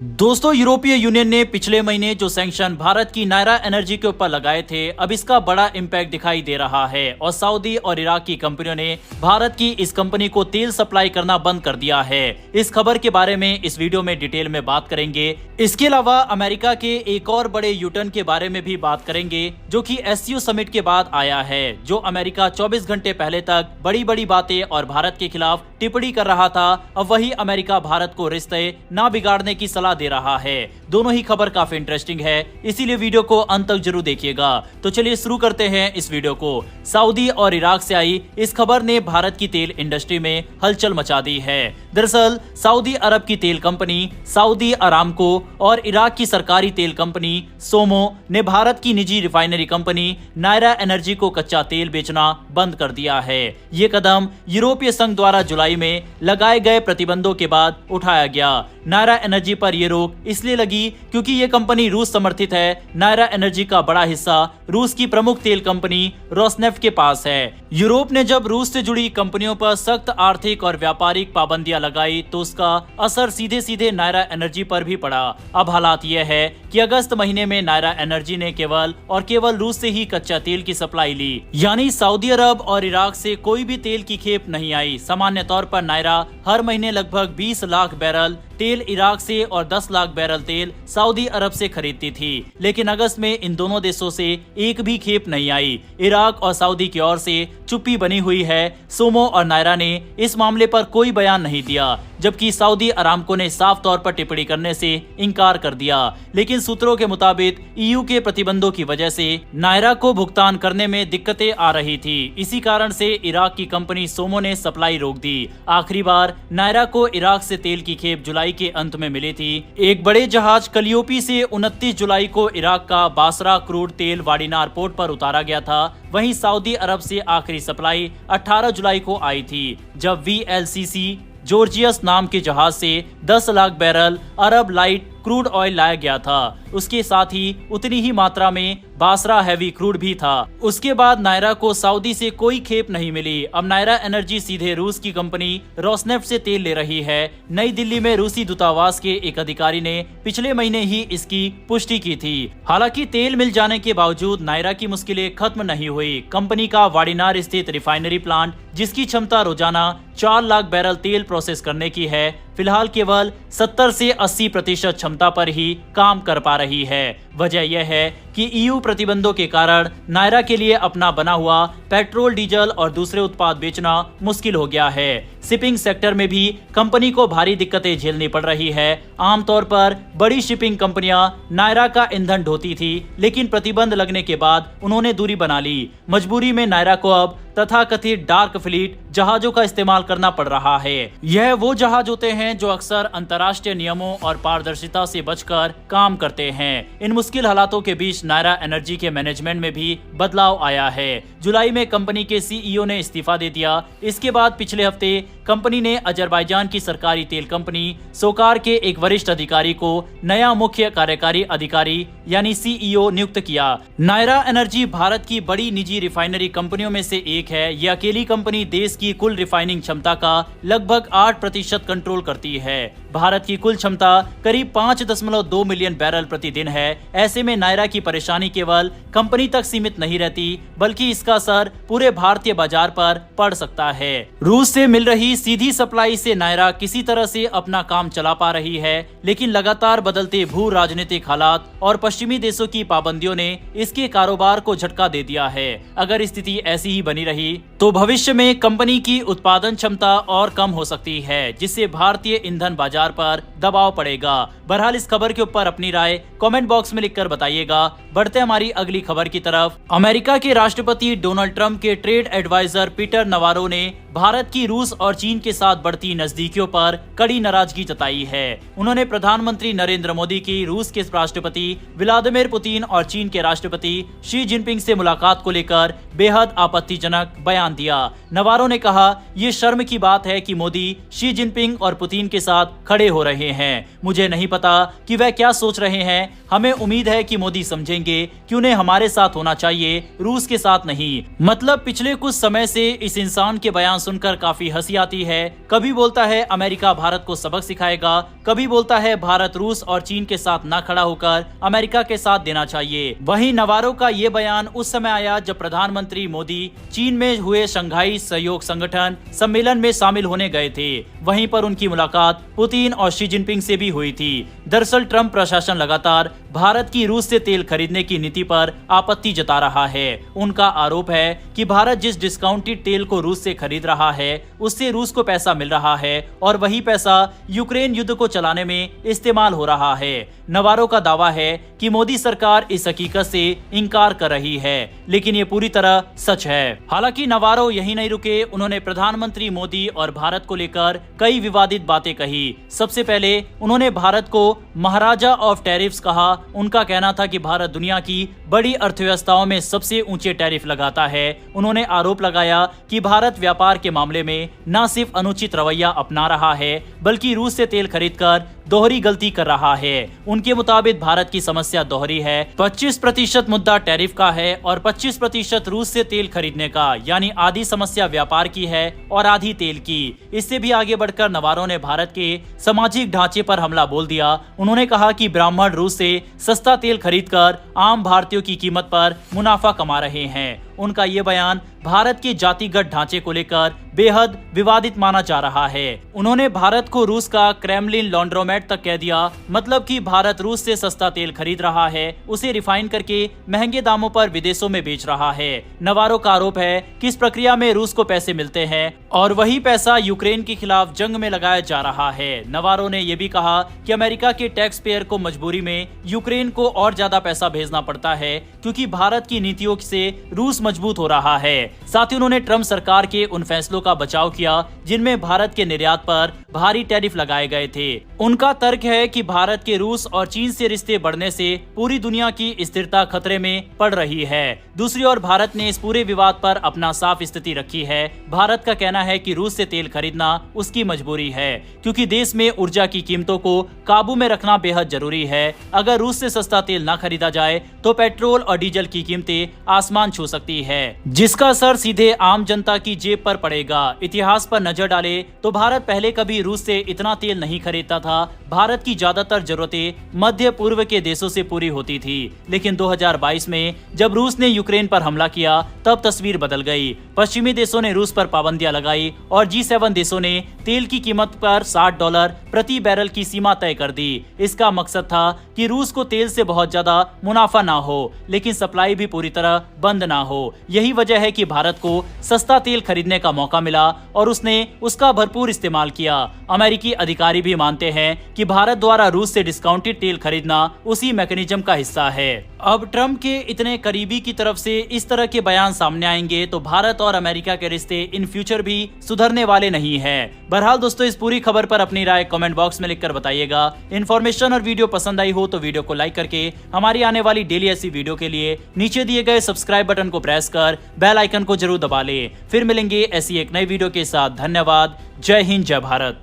दोस्तों, यूरोपीय यूनियन ने पिछले महीने जो सैंक्शन भारत की नायरा एनर्जी के ऊपर लगाए थे, अब इसका बड़ा इम्पैक्ट दिखाई दे रहा है और सऊदी और इराक की कंपनियों ने भारत की इस कंपनी को तेल सप्लाई करना बंद कर दिया है। इस खबर के बारे में इस वीडियो में डिटेल में बात करेंगे। इसके अलावा अमेरिका के एक और बड़े यूटर्न के बारे में भी बात करेंगे, जो कि एससीओ समिट के बाद आया है। जो अमेरिका 24 घंटे पहले तक बड़ी बड़ी बातें और भारत के खिलाफ टिप्पणी कर रहा था, अब वही अमेरिका भारत को रिश्ते ना बिगाड़ने की सलाह दे रहा है। दोनों ही खबर काफी इंटरेस्टिंग है, इसीलिए वीडियो को अंत तक जरूर देखिएगा। तो चलिए शुरू करते हैं इस वीडियो को। सऊदी और इराक से आई इस खबर ने भारत की तेल इंडस्ट्री में हलचल मचा दी है। दरअसल सऊदी अरब की तेल कंपनी सऊदी अरामको और इराक की सरकारी तेल कंपनी सोमो ने भारत की निजी रिफाइनरी कंपनी नायरा एनर्जी को कच्चा तेल बेचना बंद कर दिया है। ये कदम यूरोपीय संघ द्वारा जुलाई में लगाए गए प्रतिबंधों के बाद उठाया गया। नायरा एनर्जी पर यह रोक इसलिए लगी क्योंकि ये कंपनी रूस समर्थित है। नायरा एनर्जी का बड़ा हिस्सा रूस की प्रमुख तेल कंपनी रोसनेफ्ट के पास है। यूरोप ने जब रूस से जुड़ी कंपनियों पर सख्त आर्थिक और व्यापारिक पाबंदियां लगाई, तो उसका असर सीधे सीधे नायरा एनर्जी पर भी पड़ा। अब हालात यह है कि अगस्त महीने में नायरा एनर्जी ने केवल और केवल रूस से ही कच्चा तेल की सप्लाई ली, यानी सऊदी अरब और इराक से कोई भी तेल की खेप नहीं आई। सामान्य तौर पर नायरा हर महीने लगभग 20 लाख बैरल तेल इराक से और 10 लाख बैरल तेल सऊदी अरब से खरीदती थी, लेकिन अगस्त में इन दोनों देशों से एक भी खेप नहीं आई। इराक और सऊदी की ओर से चुप्पी बनी हुई है। सोमो और नायरा ने इस मामले पर कोई बयान नहीं दिया, जबकि सऊदी अरामको ने साफ तौर पर टिप्पणी करने से इनकार कर दिया। लेकिन सूत्रों के मुताबिक ईयू के प्रतिबंधों की वजह से नायरा को भुगतान करने में दिक्कतें आ रही थी। इसी कारण से इराक की कंपनी सोमो ने सप्लाई रोक दी। आखिरी बार नायरा को इराक से तेल की खेप जुलाई के अंत में मिली थी। एक बड़े जहाज कलियोपी से 29 जुलाई को इराक का बासरा क्रूड तेल वाडिनार पोर्ट पर उतारा गया था। वहीं सऊदी अरब से आखिरी सप्लाई 18 जुलाई को आई थी, जब VLCC जॉर्जियस नाम के जहाज से 10 लाख बैरल अरब लाइट क्रूड ऑयल लाया गया था। उसके साथ ही उतनी ही मात्रा में बासरा हैवी क्रूड भी था। उसके बाद नायरा को सऊदी से कोई खेप नहीं मिली। अब नायरा एनर्जी सीधे रूस की कंपनी रोसनेफ्ट से तेल ले रही है। नई दिल्ली में रूसी दूतावास के एक अधिकारी ने पिछले महीने ही इसकी पुष्टि की थी। हालांकि तेल मिल जाने के बावजूद नायरा की मुश्किलें खत्म नहीं हुई। कंपनी का वाडिनार स्थित रिफाइनरी प्लांट, जिसकी क्षमता रोजाना 4 लाख बैरल तेल प्रोसेस करने की है, फिलहाल केवल 70 से 80% क्षमता पर ही काम कर पा रही है। वजह यह है कि ईयू प्रतिबंधों के कारण नायरा के लिए अपना बना हुआ पेट्रोल, डीजल और दूसरे उत्पाद बेचना मुश्किल हो गया है। शिपिंग सेक्टर में भी कंपनी को भारी दिक्कतें झेलनी पड़ रही है। आमतौर पर बड़ी शिपिंग कंपनियां नायरा का ईंधन ढोती थी, लेकिन प्रतिबंध लगने के बाद उन्होंने दूरी बना ली। मजबूरी में नायरा को अब तथाकथित डार्क फ्लीट जहाजों का इस्तेमाल करना पड़ रहा है। यह वो जहाज होते हैं जो अक्सर अंतर्राष्ट्रीय नियमों और पारदर्शिता से बचकर काम करते हैं। इन मुश्किल हालातों के बीच नायरा एनर्जी के मैनेजमेंट में भी बदलाव आया है। जुलाई में कंपनी के CEO ने इस्तीफा दे दिया। इसके बाद पिछले हफ्ते कंपनी ने अजरबैजान की सरकारी तेल कंपनी सोकार के एक वरिष्ठ अधिकारी को नया मुख्य कार्यकारी अधिकारी यानी CEO नियुक्त किया। नायरा एनर्जी भारत की बड़ी निजी रिफाइनरी कंपनियों में से एक है। यह अकेली कंपनी देश की कुल रिफाइनिंग क्षमता का लगभग 8% कंट्रोल करती है। भारत की कुल क्षमता करीब 5.2 मिलियन बैरल प्रतिदिन है। ऐसे में नायरा की परेशानी केवल कंपनी तक सीमित नहीं रहती, बल्कि इसका असर पूरे भारतीय बाजार पर पड़ सकता है। रूस से मिल रही सीधी सप्लाई से नायरा किसी तरह से अपना काम चला पा रही है, लेकिन लगातार बदलते भू राजनीतिक हालात और पश्चिमी देशों की पाबंदियों ने इसके कारोबार को झटका दे दिया है। अगर स्थिति ऐसी ही बनी रही तो भविष्य में कंपनी की उत्पादन क्षमता और कम हो सकती है, जिससे भारतीय ईंधन बाजार पर दबाव पड़ेगा। बहरहाल इस खबर के ऊपर अपनी राय कमेंट बॉक्स में लिखकर बताइएगा। बढ़ते हमारी अगली खबर की तरफ। अमेरिका के राष्ट्रपति डोनाल्ड ट्रंप के ट्रेड एडवाइजर पीटर नवारो ने भारत की रूस और चीन के साथ बढ़ती नजदीकियों पर कड़ी नाराजगी जताई है। उन्होंने प्रधानमंत्री नरेंद्र मोदी की रूस के राष्ट्रपति व्लादिमीर पुतिन और चीन के राष्ट्रपति शी जिनपिंग से मुलाकात को लेकर बेहद आपत्तिजनक बयान दिया। नवारो ने कहा, ये शर्म की बात है कि मोदी शी जिनपिंग और पुतिन के साथ खड़े हो रहे हैं। मुझे नहीं पता कि वह क्या सोच रहे हैं। हमें उम्मीद है कि मोदी समझेंगे कि उन्हें हमारे साथ होना चाहिए, रूस के साथ नहीं। मतलब पिछले कुछ समय से इस इंसान के बयान सुनकर काफी हंसी आती जाती है, कभी बोलता है अमेरिका भारत को सबक सिखाएगा, कभी बोलता है भारत रूस और चीन के साथ ना खड़ा होकर अमेरिका के साथ देना चाहिए। वहीं नवारो का ये बयान उस समय आया जब प्रधानमंत्री मोदी चीन में हुए शंघाई सहयोग संगठन सम्मेलन में शामिल होने गए थे। वहीं पर उनकी मुलाकात पुतिन और शी जिनपिंग से भी हुई थी। दरअसल ट्रंप प्रशासन लगातार भारत की रूस से तेल खरीदने की नीति पर आपत्ति जता रहा है। उनका आरोप है कि भारत जिस डिस्काउंटेड तेल को रूस से खरीद रहा है उससे रूस को पैसा मिल रहा है और वही पैसा यूक्रेन युद्ध को चलाने में इस्तेमाल हो रहा है। नवारो का दावा है कि मोदी सरकार इस हकीकत से इनकार कर रही है, लेकिन ये पूरी तरह सच है। हालांकि नवारो यही नहीं रुके, उन्होंने प्रधानमंत्री मोदी और भारत को लेकर कई विवादित बातें कही। सबसे पहले उन्होंने भारत को महाराजा ऑफ टैरिफ्स कहा। उनका कहना था कि भारत दुनिया की बड़ी अर्थव्यवस्थाओं में सबसे ऊंचे टैरिफ लगाता है। उन्होंने आरोप लगाया कि भारत व्यापार के मामले में न सिर्फ अनुचित रवैया अपना रहा है बल्कि रूस से तेल खरीदकर दोहरी गलती कर रहा है। उनके मुताबिक भारत की समस्या दोहरी है। 25% मुद्दा टैरिफ का है और 25% रूस से तेल खरीदने का, यानी आधी समस्या व्यापार की है और आधी तेल की। इससे भी आगे बढ़कर नवारो ने भारत के सामाजिक ढांचे पर हमला बोल दिया। उन्होंने कहा कि ब्राह्मण रूस से सस्ता तेल खरीदकर आम भारतीयों की कीमत पर मुनाफा कमा रहे हैं। उनका ये बयान भारत के जातिगत ढांचे को लेकर बेहद विवादित माना जा रहा है। उन्होंने भारत को रूस का क्रेमलिन लॉन्ड्रोमेट तक कह दिया, मतलब कि भारत रूस से सस्ता तेल खरीद रहा है, उसे रिफाइन करके महंगे दामों पर विदेशों में बेच रहा है। नवारो का आरोप है कि इस प्रक्रिया में रूस को पैसे मिलते हैं और वही पैसा यूक्रेन के खिलाफ जंग में लगाया जा रहा है। नवारो ने यह भी कहा कि अमेरिका के टैक्स पेयर को मजबूरी में यूक्रेन को और ज्यादा पैसा भेजना पड़ता है क्योंकि भारत की नीतियों से रूस मजबूत हो रहा है। साथ ही उन्होंने ट्रंप सरकार के उन फैसलों का बचाव किया जिनमें भारत के निर्यात पर भारी टैरिफ लगाए गए थे। उनका तर्क है कि भारत के रूस और चीन से रिश्ते बढ़ने से पूरी दुनिया की स्थिरता खतरे में पड़ रही है। दूसरी ओर भारत ने इस पूरे विवाद पर अपना साफ स्थिति रखी है। भारत का कहना है कि रूस से तेल खरीदना उसकी मजबूरी है क्योंकि देश में ऊर्जा की कीमतों को काबू में रखना बेहद जरूरी है। अगर रूस से सस्ता तेल न खरीदा जाए तो पेट्रोल और डीजल की कीमतें आसमान छू सकती है, जिसका असर सीधे आम जनता की जेब पर पड़ेगा। इतिहास पर नजर डाले तो भारत पहले कभी रूस से इतना तेल नहीं खरीदता था। भारत की ज्यादातर जरूरतें मध्य पूर्व के देशों से पूरी होती थी, लेकिन 2022 में जब रूस ने यूक्रेन पर हमला किया तब तस्वीर बदल गई। पश्चिमी देशों ने रूस पर पाबंदियां लगाई और G7 देशों ने तेल की कीमत पर $60 प्रति बैरल की सीमा तय कर दी। इसका मकसद था कि रूस को तेल से बहुत ज्यादा मुनाफा ना हो, लेकिन सप्लाई भी पूरी तरह बंद ना हो। यही वजह है कि भारत को सस्ता तेल खरीदने का मौका मिला और उसने उसका भरपूर इस्तेमाल किया। अमेरिकी अधिकारी भी मानते हैं कि भारत द्वारा रूस से डिस्काउंटेड तेल खरीदना उसी मैकेनिज्म का हिस्सा है। अब ट्रंप के इतने करीबी की तरफ से इस तरह के बयान सामने आएंगे तो भारत और अमेरिका के रिश्ते इन फ्यूचर भी सुधरने वाले नहीं है। बहरहाल दोस्तों, इस पूरी खबर पर अपनी राय कमेंट बॉक्स में लिखकर बताइएगा। इन्फॉर्मेशन और वीडियो पसंद आई हो तो वीडियो को लाइक करके हमारी आने वाली डेली ऐसी वीडियो के लिए नीचे दिए गए सब्सक्राइब बटन को प्रेस कर बेल आइकन को जरूर दबा ले। फिर मिलेंगे ऐसी एक नई वीडियो के साथ। धन्यवाद। जय हिंद, जय भारत।